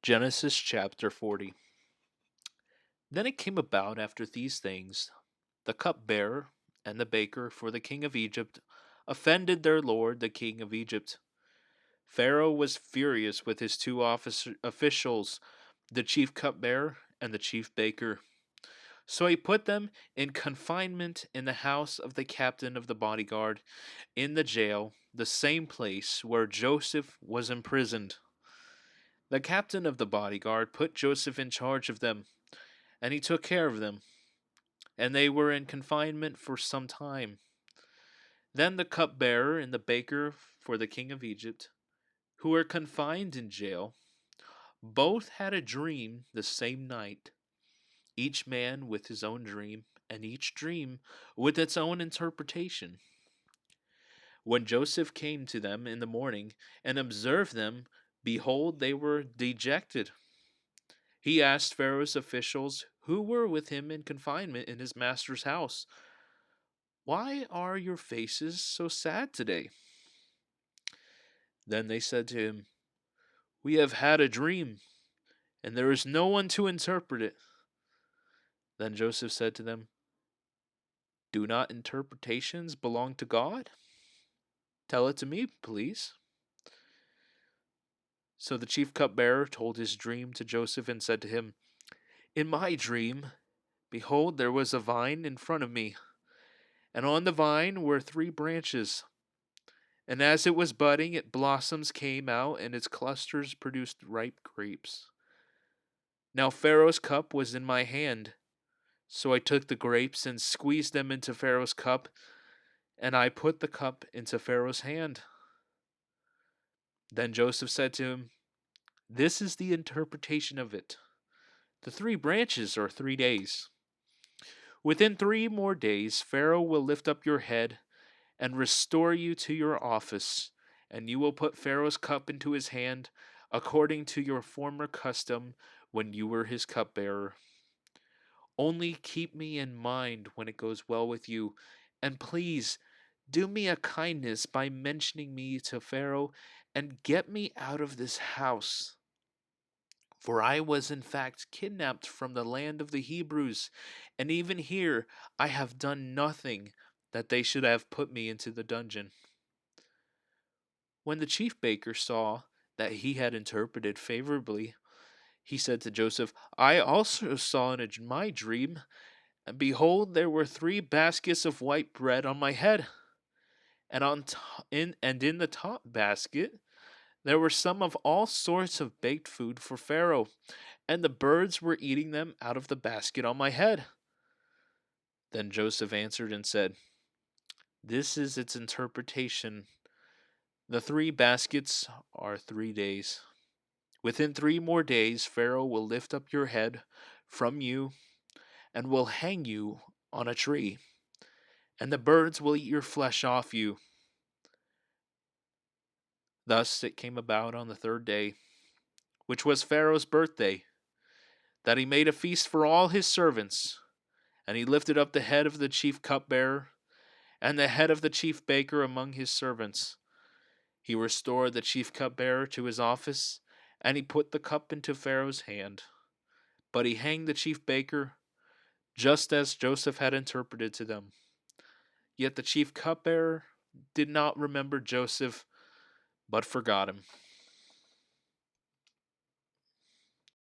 Genesis chapter 40. Then it came about after these things, the cupbearer and the baker for the king of Egypt offended their lord, the king of Egypt. Pharaoh was furious with his two officials, the chief cupbearer and the chief baker. So he put them in confinement in the house of the captain of the bodyguard, in the jail, the same place where Joseph was imprisoned. The captain of the bodyguard put Joseph in charge of them, and he took care of them, and they were in confinement for some time. Then the cupbearer and the baker for the king of Egypt, who were confined in jail, both had a dream the same night, each man with his own dream, and each dream with its own interpretation. When Joseph came to them in the morning and observed them, behold, they were dejected. He asked Pharaoh's officials who were with him in confinement in his master's house, "Why are your faces so sad today?" Then they said to him, "We have had a dream, and there is no one to interpret it." Then Joseph said to them, "Do not interpretations belong to God? Tell it to me, please." So the chief cupbearer told his dream to Joseph and said to him, "In my dream, behold, there was a vine in front of me, and on the vine were three branches. And as it was budding, its blossoms came out, and its clusters produced ripe grapes. Now Pharaoh's cup was in my hand, so I took the grapes and squeezed them into Pharaoh's cup, and I put the cup into Pharaoh's hand." Then Joseph said to him, "This is the interpretation of it. The three branches are 3 days. Within 3 more days, Pharaoh will lift up your head and restore you to your office, and you will put Pharaoh's cup into his hand, according to your former custom when you were his cupbearer. Only keep me in mind when it goes well with you, and please do me a kindness by mentioning me to Pharaoh and get me out of this house. For I was in fact kidnapped from the land of the Hebrews, and even here I have done nothing that they should have put me into the dungeon." When the chief baker saw that he had interpreted favorably, he said to Joseph, "I also saw in my dream, and behold, there were 3 baskets of white bread on my head, and in the top basket there were some of all sorts of baked food for Pharaoh, and the birds were eating them out of the basket on my head." Then Joseph answered and said, "This is its interpretation. The 3 baskets are 3 days. Within 3 more days, Pharaoh will lift up your head from you and will hang you on a tree, and the birds will eat your flesh off you." Thus it came about on the 3rd day, which was Pharaoh's birthday, that he made a feast for all his servants, and he lifted up the head of the chief cupbearer and the head of the chief baker among his servants. He restored the chief cupbearer to his office, and he put the cup into Pharaoh's hand. But he hanged the chief baker, just as Joseph had interpreted to them. Yet the chief cupbearer did not remember Joseph, but forgot him.